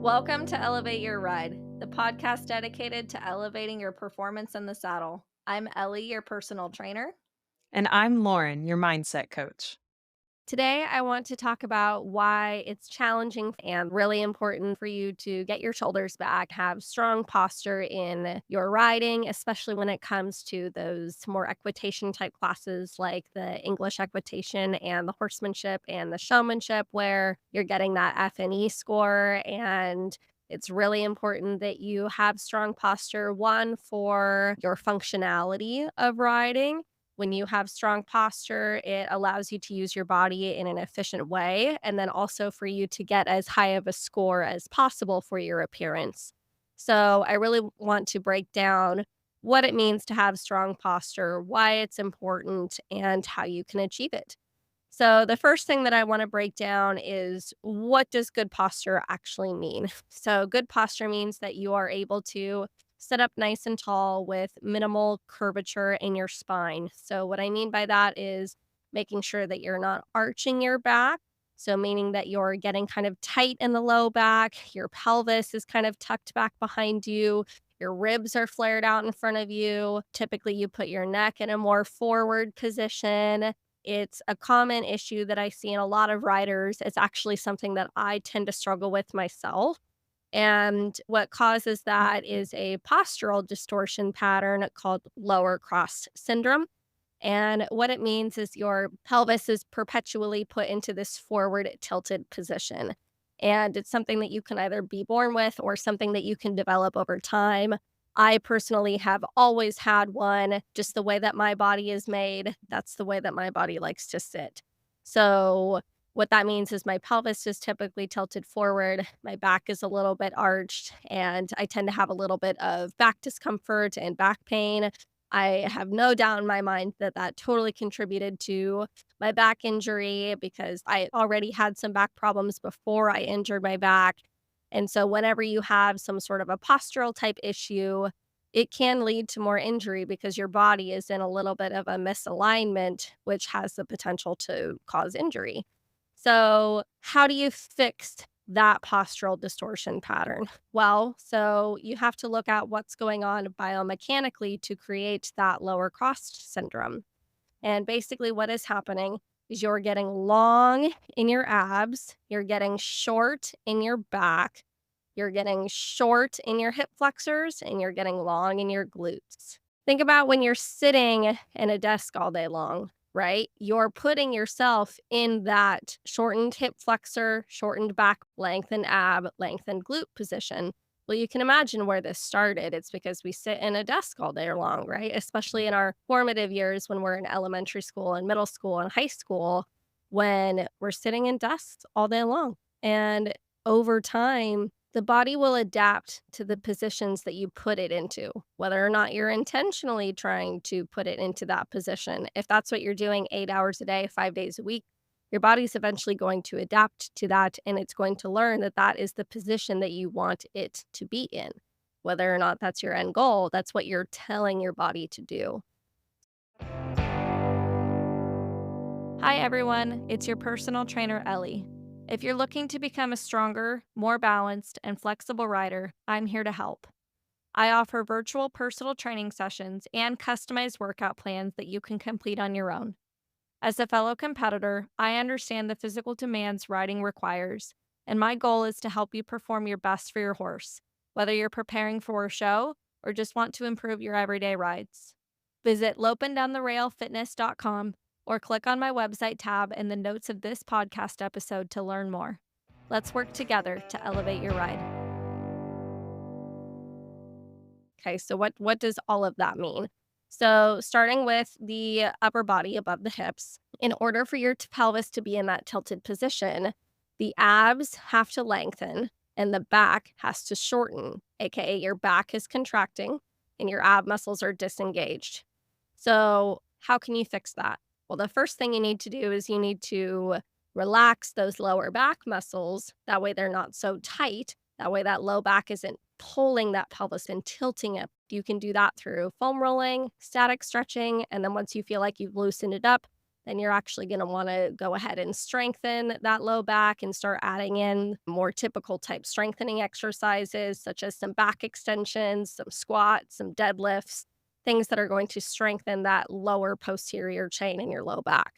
Welcome to Elevate Your Ride, the podcast dedicated to elevating your performance in the saddle. I'm Ellie, your personal trainer. And I'm Lauren, your mindset coach. Today, I want to talk about why it's challenging and really important for you to get your shoulders back, have strong posture in your riding, especially when it comes to those more equitation type classes like the English equitation and the horsemanship and the showmanship, where you're getting that F&E score. And it's really important that you have strong posture, one, for your functionality of riding. When you have strong posture, it allows you to use your body in an efficient way, and then also for you to get as high of a score as possible for your appearance. So, I really want to break down what it means to have strong posture, why it's important, and how you can achieve it. So, the first thing that I want to break down is, what does good posture actually mean? So, good posture means that you are able to sit up nice and tall with minimal curvature in your spine. So, what I mean by that is making sure that you're not arching your back. So, meaning that you're getting kind of tight in the low back, your pelvis is kind of tucked back behind you. Your ribs are flared out in front of you. Typically, you put your neck in a more forward position. It's a common issue that I see in a lot of riders. It's actually something that I tend to struggle with myself. And what causes that is a postural distortion pattern called lower cross syndrome. And what it means is your pelvis is perpetually put into this forward tilted position. And it's something that you can either be born with or something that you can develop over time. I personally have always had one, just the way that my body is made. That's the way that my body likes to sit. So, what that means is my pelvis is typically tilted forward, my back is a little bit arched, and I tend to have a little bit of back discomfort and back pain. I have no doubt in my mind that that totally contributed to my back injury because I already had some back problems before I injured my back. And so, whenever you have some sort of a postural type issue, it can lead to more injury because your body is in a little bit of a misalignment, which has the potential to cause injury. So, how do you fix that postural distortion pattern? Well, so you have to look at what's going on biomechanically to create that lower cross syndrome. And basically, what is happening is you're getting long in your abs, you're getting short in your back, you're getting short in your hip flexors, and you're getting long in your glutes. Think about when you're sitting in a desk all day long, right? You're putting yourself in that shortened hip flexor, shortened back, lengthened ab, lengthened glute position. Well, you can imagine where this started. It's because we sit in a desk all day long, right? Especially in our formative years when we're in elementary school and middle school and high school, when we're sitting in desks all day long. And over time, the body will adapt to the positions that you put it into, whether or not you're intentionally trying to put it into that position. If that's what you're doing 8 hours a day, 5 days a week, your body's eventually going to adapt to that and it's going to learn that that is the position that you want it to be in. Whether or not that's your end goal, that's what you're telling your body to do. Hi, everyone. It's your personal trainer, Ellie. If you're looking to become a stronger, more balanced, and flexible rider, I'm here to help. I offer virtual personal training sessions and customized workout plans that you can complete on your own. As a fellow competitor, I understand the physical demands riding requires, and my goal is to help you perform your best for your horse, whether you're preparing for a show or just want to improve your everyday rides. Visit lopeanddowntherailfitness.com or click on my website tab in the notes of this podcast episode to learn more. Let's work together to elevate your ride. Okay, so what does all of that mean? So, starting with the upper body above the hips, in order for your pelvis to be in that tilted position, the abs have to lengthen and the back has to shorten, aka your back is contracting and your ab muscles are disengaged. So, how can you fix that? Well, the first thing you need to do is you need to relax those lower back muscles. That way they're not so tight. That way that low back isn't pulling that pelvis and tilting it. You can do that through foam rolling, static stretching, and then once you feel like you've loosened it up, then you're actually going to want to go ahead and strengthen that low back and start adding in more typical type strengthening exercises, such as some back extensions, some squats, some deadlifts, things that are going to strengthen that lower posterior chain in your low back.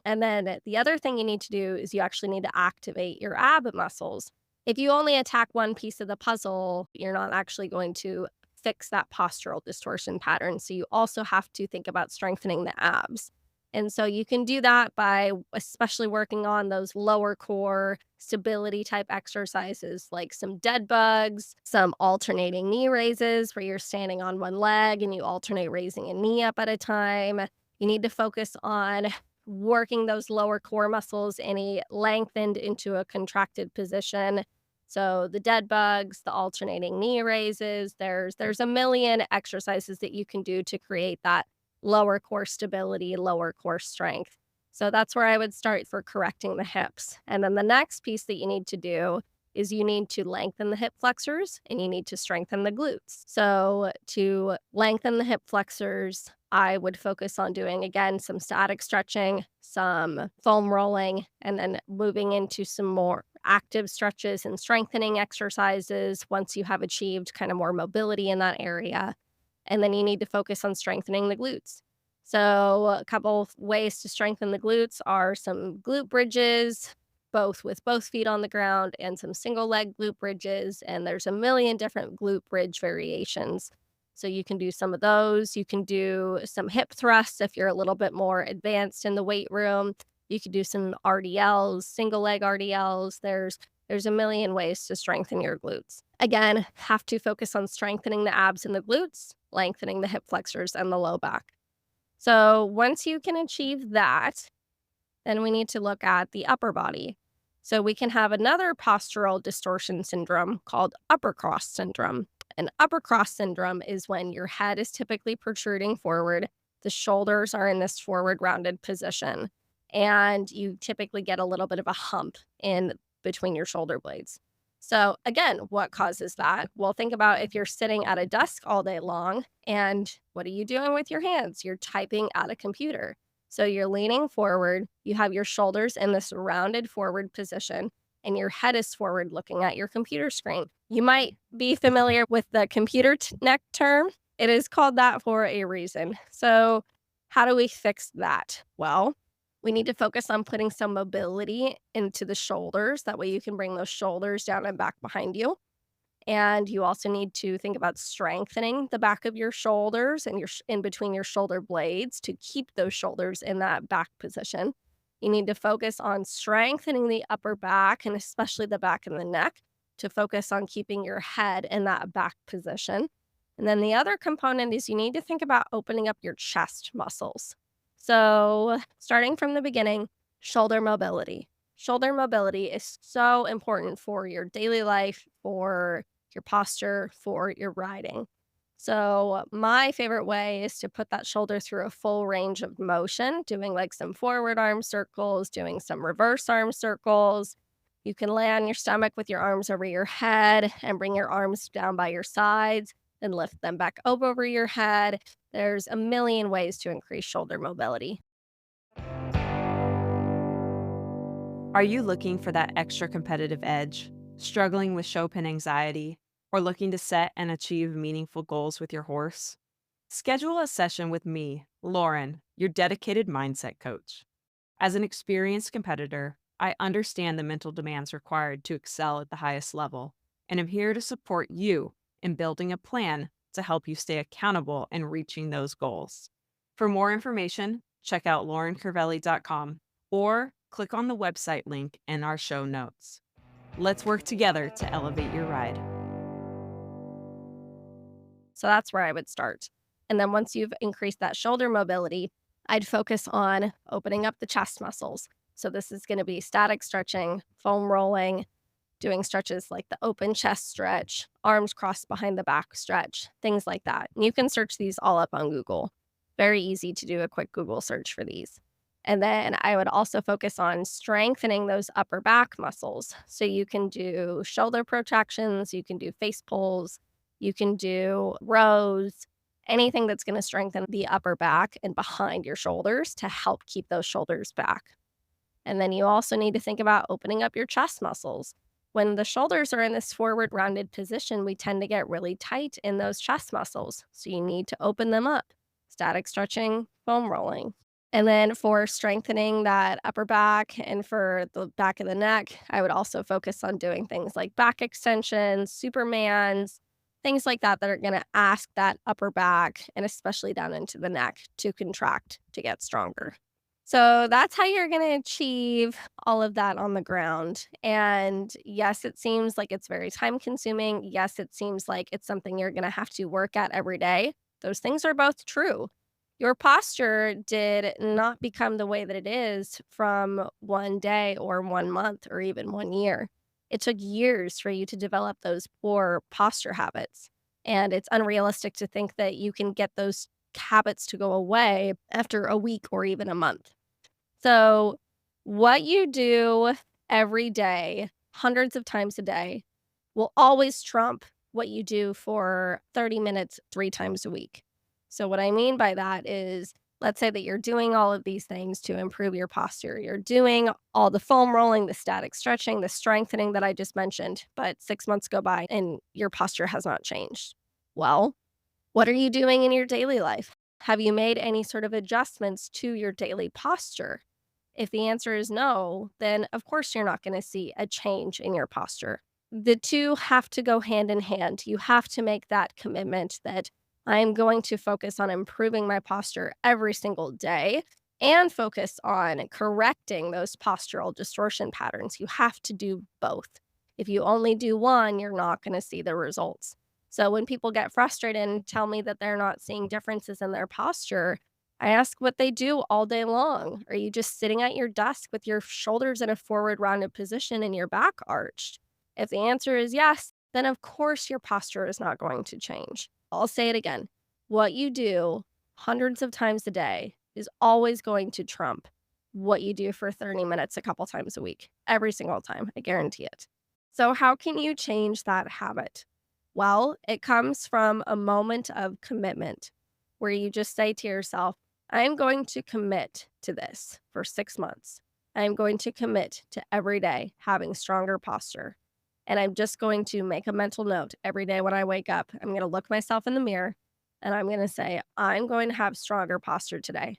And then the other thing you need to do is you actually need to activate your ab muscles. If you only attack one piece of the puzzle, you're not actually going to fix that postural distortion pattern. So you also have to think about strengthening the abs. And so you can do that by especially working on those lower core stability type exercises like some dead bugs, some alternating knee raises where you're standing on one leg and you alternate raising a knee up at a time. You need to focus on working those lower core muscles in a lengthened into a contracted position. So the dead bugs, the alternating knee raises, there's a million exercises that you can do to create that lower core stability, lower core strength. So that's where I would start for correcting the hips. And then the next piece that you need to do is you need to lengthen the hip flexors and you need to strengthen the glutes. So to lengthen the hip flexors, I would focus on doing again some static stretching, some foam rolling, and then moving into some more active stretches and strengthening exercises once you have achieved kind of more mobility in that area. And then you need to focus on strengthening the glutes. So, a couple of ways to strengthen the glutes are some glute bridges, both with both feet on the ground, and some single leg glute bridges. And there's a million different glute bridge variations. So, you can do some of those. You can do some hip thrusts if you're a little bit more advanced in the weight room. You could do some RDLs, single leg RDLs. There's a million ways to strengthen your glutes. Again, have to focus on strengthening the abs and the glutes, lengthening the hip flexors and the low back. So once you can achieve that, then we need to look at the upper body. So we can have another postural distortion syndrome called upper cross syndrome. And upper cross syndrome is when your head is typically protruding forward, the shoulders are in this forward rounded position, and you typically get a little bit of a hump in between your shoulder blades. So, again, what causes that? Well, think about if you're sitting at a desk all day long, and what are you doing with your hands? You're typing at a computer. So, you're leaning forward, you have your shoulders in this rounded forward position, and your head is forward looking at your computer screen. You might be familiar with the computer neck term. It is called that for a reason. So, how do we fix that? Well, we need to focus on putting some mobility into the shoulders. That way you can bring those shoulders down and back behind you. And you also need to think about strengthening the back of your shoulders and in between your shoulder blades to keep those shoulders in that back position. You need to focus on strengthening the upper back and especially the back and the neck to focus on keeping your head in that back position. And then the other component is you need to think about opening up your chest muscles. So, starting from the beginning, shoulder mobility. Shoulder mobility is so important for your daily life, for your posture, for your riding. So, my favorite way is to put that shoulder through a full range of motion, doing like some forward arm circles, doing some reverse arm circles. You can lay on your stomach with your arms over your head and bring your arms down by your sides and lift them back up over your head. There's a million ways to increase shoulder mobility. Are you looking for that extra competitive edge, struggling with show pin anxiety, or looking to set and achieve meaningful goals with your horse? Schedule a session with me, Lauren, your dedicated mindset coach. As an experienced competitor, I understand the mental demands required to excel at the highest level, and I'm here to support you in building a plan to help you stay accountable and reaching those goals. For more information, check out laurencarvelli.com or click on the website link in our show notes. Let's work together to elevate your ride. So that's where I would start. And then once you've increased that shoulder mobility, I'd focus on opening up the chest muscles. So this is going to be static stretching, foam rolling, doing stretches like the open chest stretch, arms crossed behind the back stretch, things like that. And you can search these all up on Google. Very easy to do a quick Google search for these. And then I would also focus on strengthening those upper back muscles. So you can do shoulder protractions, you can do face pulls, you can do rows, anything that's going to strengthen the upper back and behind your shoulders to help keep those shoulders back. And then you also need to think about opening up your chest muscles. When the shoulders are in this forward rounded position, we tend to get really tight in those chest muscles. So you need to open them up. Static stretching, foam rolling. And then for strengthening that upper back and for the back of the neck, I would also focus on doing things like back extensions, Supermans, things like that that are going to ask that upper back and especially down into the neck to contract to get stronger. So that's how you're going to achieve all of that on the ground. And yes, it seems like it's very time consuming. Yes, it seems like it's something you're going to have to work at every day. Those things are both true. Your posture did not become the way that it is from one day or 1 month or even 1 year. It took years for you to develop those poor posture habits. And it's unrealistic to think that you can get those habits to go away after a week or even a month. So, what you do every day, hundreds of times a day, will always trump what you do for 30 minutes 3 times a week. So, what I mean by that is, let's say that you're doing all of these things to improve your posture. You're doing all the foam rolling, the static stretching, the strengthening that I just mentioned, but 6 months go by and your posture has not changed. Well, what are you doing in your daily life? Have you made any sort of adjustments to your daily posture? If the answer is no, then of course you're not going to see a change in your posture. The two have to go hand in hand. You have to make that commitment that I'm going to focus on improving my posture every single day and focus on correcting those postural distortion patterns. You have to do both. If you only do one, you're not going to see the results. So when people get frustrated and tell me that they're not seeing differences in their posture, I ask what they do all day long. Are you just sitting at your desk with your shoulders in a forward rounded position and your back arched? If the answer is yes, then of course your posture is not going to change. I'll say it again. What you do hundreds of times a day is always going to trump what you do for 30 minutes a couple times a week, every single time. I guarantee it. So, how can you change that habit? Well, it comes from a moment of commitment where you just say to yourself, I'm going to commit to this for 6 months. I'm going to commit to every day having stronger posture. And I'm just going to make a mental note every day when I wake up. I'm going to look myself in the mirror and I'm going to say, I'm going to have stronger posture today.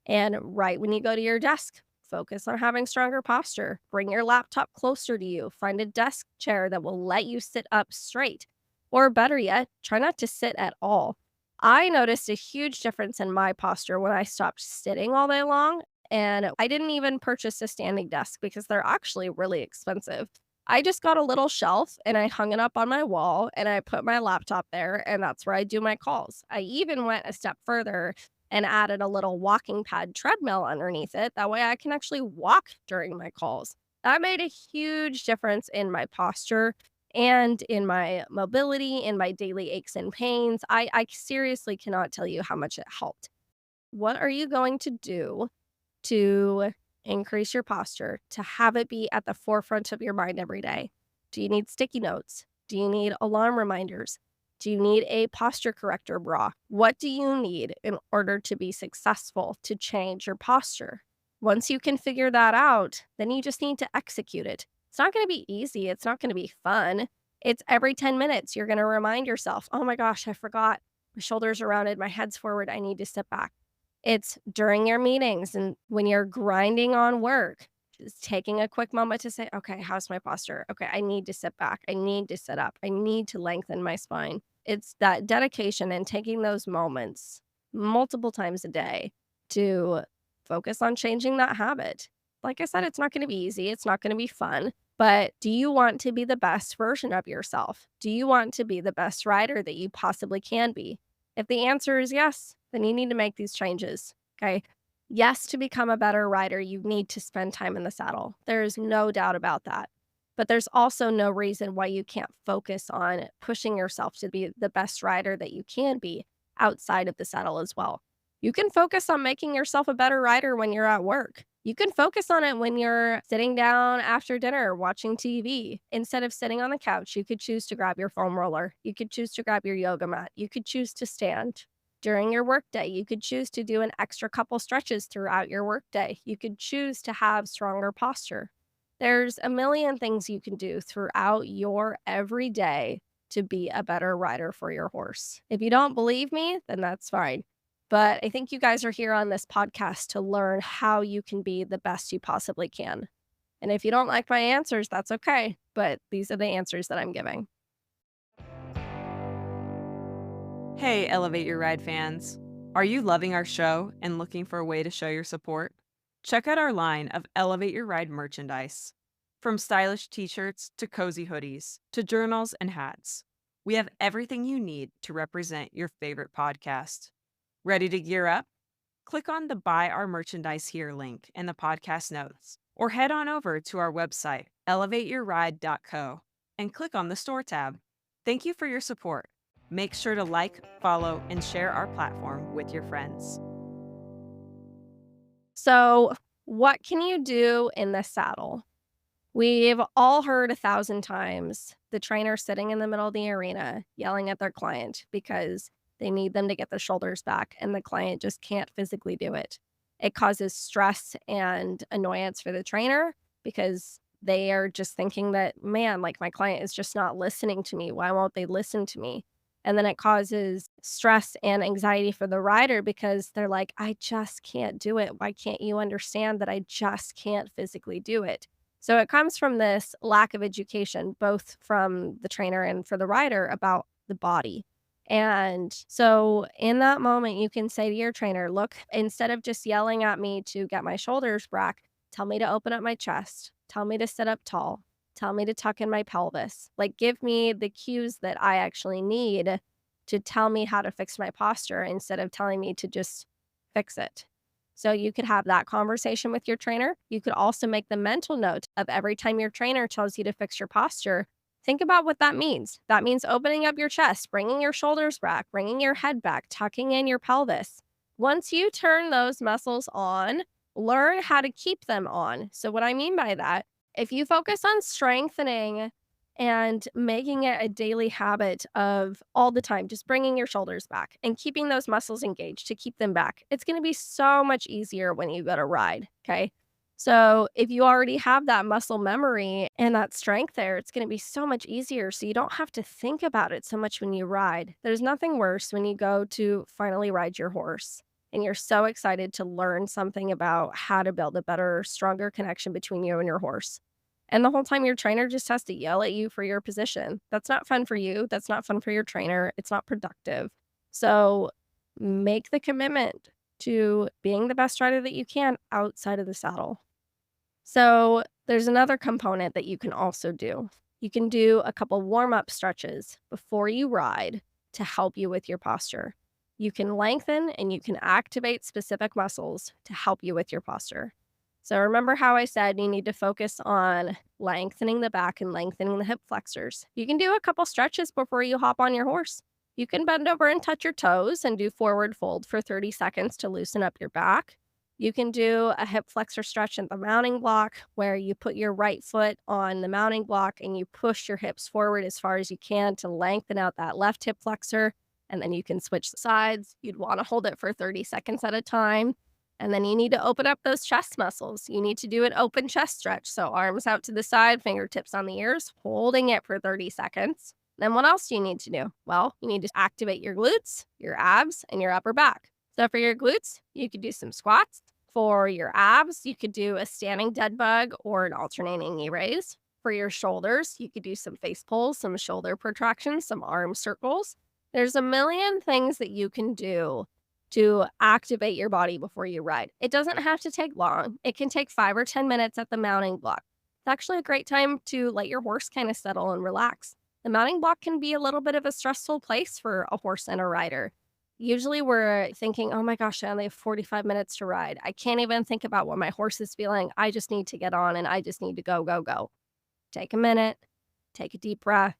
And right when you go to your desk, focus on having stronger posture. Bring your laptop closer to you. Find a desk chair that will let you sit up straight. Or better yet, try not to sit at all. I noticed a huge difference in my posture when I stopped sitting all day long. And I didn't even purchase a standing desk because they're actually really expensive. I just got a little shelf and I hung it up on my wall and I put my laptop there, and that's where I do my calls. I even went a step further and added a little walking pad treadmill underneath it. That way I can actually walk during my calls. That made a huge difference in my posture and in my mobility, in my daily aches and pains. I seriously cannot tell you how much it helped. What are you going to do to increase your posture, to have it be at the forefront of your mind every day? Do you need sticky notes? Do you need alarm reminders? Do you need a posture corrector bra? What do you need in order to be successful to change your posture? Once you can figure that out, then you just need to execute it. It's not going to be easy. It's not going to be fun. It's every 10 minutes, you're going to remind yourself, oh my gosh, I forgot. My shoulders are rounded. My head's forward. I need to sit back. It's during your meetings and when you're grinding on work, just taking a quick moment to say, okay, how's my posture? Okay, I need to sit back. I need to sit up. I need to lengthen my spine. It's that dedication and taking those moments multiple times a day to focus on changing that habit. Like I said, it's not going to be easy. It's not going to be fun. But do you want to be the best version of yourself? Do you want to be the best rider that you possibly can be? If the answer is yes, then you need to make these changes. Okay. Yes, to become a better rider, you need to spend time in the saddle. There is no doubt about that. But there's also no reason why you can't focus on pushing yourself to be the best rider that you can be outside of the saddle as well. You can focus on making yourself a better rider when you're at work. You can focus on it when you're sitting down after dinner watching TV. Instead of sitting on the couch, you could choose to grab your foam roller. You could choose to grab your yoga mat. You could choose to stand. During your workday, you could choose to do an extra couple stretches throughout your workday. You could choose to have stronger posture. There's a million things you can do throughout your everyday to be a better rider for your horse. If you don't believe me, then that's fine. But I think you guys are here on this podcast to learn how you can be the best you possibly can. And if you don't like my answers, that's okay. But these are the answers that I'm giving. Hey, Elevate Your Ride fans. Are you loving our show and looking for a way to show your support? Check out our line of Elevate Your Ride merchandise. From stylish t shirts to cozy hoodies to journals and hats, we have everything you need to represent your favorite podcast. Ready to gear up? Click on the Buy Our Merchandise Here link in the podcast notes, or head on over to our website, elevateyourride.co, and click on the Store tab. Thank you for your support. Make sure to like, follow, and share our platform with your friends. So, what can you do in the saddle? We've all heard 1,000 times the trainer sitting in the middle of the arena yelling at their client because they need them to get their shoulders back and the client just can't physically do it. It causes stress and annoyance for the trainer because they are just thinking that, man, like my client is just not listening to me. Why won't they listen to me? And then it causes stress and anxiety for the rider because they're like, I just can't do it. Why can't you understand that I just can't physically do it? So it comes from this lack of education, both from the trainer and for the rider about the body. And so in that moment, you can say to your trainer, look, instead of just yelling at me to get my shoulders back, tell me to open up my chest, tell me to sit up tall, tell me to tuck in my pelvis. Like, give me the cues that I actually need to tell me how to fix my posture instead of telling me to just fix it. So you could have that conversation with your trainer. You could also make the mental note of every time your trainer tells you to fix your posture, think about what that means. That means opening up your chest, bringing your shoulders back, bringing your head back, tucking in your pelvis. Once you turn those muscles on, learn how to keep them on. So, what I mean by that, if you focus on strengthening and making it a daily habit of all the time, just bringing your shoulders back and keeping those muscles engaged to keep them back, it's going to be so much easier when you go to ride. Okay. So if you already have that muscle memory and that strength there, it's going to be so much easier. So you don't have to think about it so much when you ride. There's nothing worse when you go to finally ride your horse and you're so excited to learn something about how to build a better, stronger connection between you and your horse. And the whole time your trainer just has to yell at you for your position. That's not fun for you. That's not fun for your trainer. It's not productive. So make the commitment to being the best rider that you can outside of the saddle. So there's another component that you can also do. You can do a couple warm-up stretches before you ride to help you with your posture. You can lengthen and you can activate specific muscles to help you with your posture. So remember how I said you need to focus on lengthening the back and lengthening the hip flexors. You can do a couple stretches before you hop on your horse. You can bend over and touch your toes and do forward fold for 30 seconds to loosen up your back. You can do a hip flexor stretch at the mounting block where you put your right foot on the mounting block and you push your hips forward as far as you can to lengthen out that left hip flexor. And then you can switch sides. You'd want to hold it for 30 seconds at a time. And then you need to open up those chest muscles. You need to do an open chest stretch. So arms out to the side, fingertips on the ears, holding it for 30 seconds. Then what else do you need to do? Well, you need to activate your glutes, your abs, and your upper back. So for your glutes, you could do some squats. For your abs, you could do a standing dead bug or an alternating knee raise. For your shoulders, you could do some face pulls, some shoulder protractions, some arm circles. There's a million things that you can do to activate your body before you ride. It doesn't have to take long. It can take 5 or 10 minutes at the mounting block. It's actually a great time to let your horse kind of settle and relax. The mounting block can be a little bit of a stressful place for a horse and a rider. Usually we're thinking, oh my gosh, I only have 45 minutes to ride. I can't even think about what my horse is feeling. I just need to get on and I just need to go, go, go. Take a minute, take a deep breath,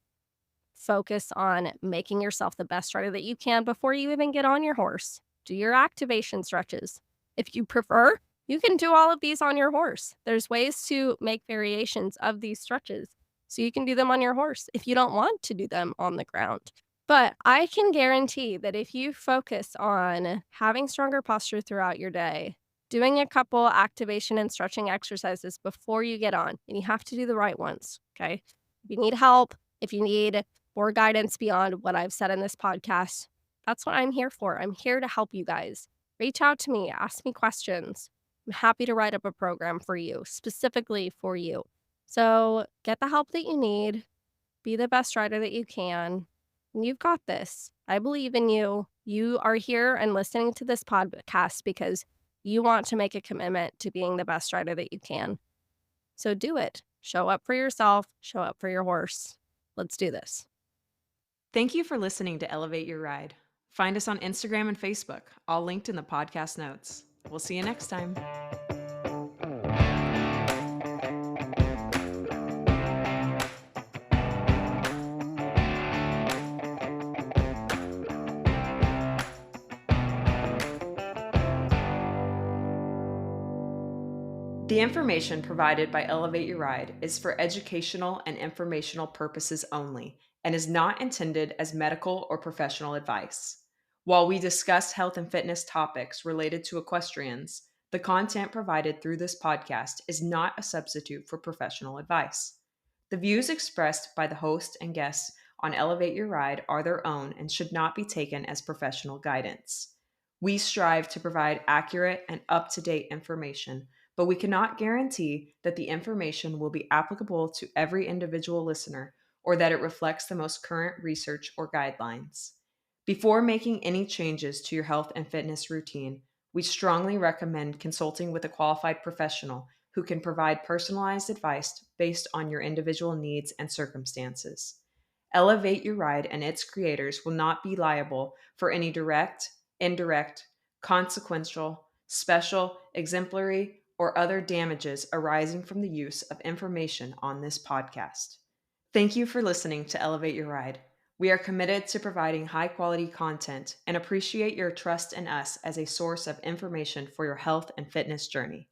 focus on making yourself the best rider that you can before you even get on your horse. do your activation stretches. If you prefer, you can do all of these on your horse. There's ways to make variations of these stretches. So you can do them on your horse if you don't want to do them on the ground. But I can guarantee that if you focus on having stronger posture throughout your day, doing a couple activation and stretching exercises before you get on, and you have to do the right ones, okay? If you need help, if you need more guidance beyond what I've said in this podcast, that's what I'm here for. I'm here to help you guys. Reach out to me, ask me questions. I'm happy to write up a program for you, specifically for you. So get the help that you need, be the best rider that you can. And you've got this. I believe in you. You are here and listening to this podcast because you want to make a commitment to being the best rider that you can. So do it. Show up for yourself, show up for your horse. Let's do this. Thank you for listening to Elevate Your Ride. Find us on Instagram and Facebook, all linked in the podcast notes. We'll see you next time. The information provided by Elevate Your Ride is for educational and informational purposes only and is not intended as medical or professional advice. While we discuss health and fitness topics related to equestrians, the content provided through this podcast is not a substitute for professional advice. The views expressed by the host and guests on Elevate Your Ride are their own and should not be taken as professional guidance. We strive to provide accurate and up to date information, but we cannot guarantee that the information will be applicable to every individual listener or that it reflects the most current research or guidelines. Before making any changes to your health and fitness routine, we strongly recommend consulting with a qualified professional who can provide personalized advice based on your individual needs and circumstances. Elevate Your Ride and its creators will not be liable for any direct, indirect, consequential, special, exemplary, or other damages arising from the use of information on this podcast. Thank you for listening to Elevate Your Ride. We are committed to providing high quality content and appreciate your trust in us as a source of information for your health and fitness journey.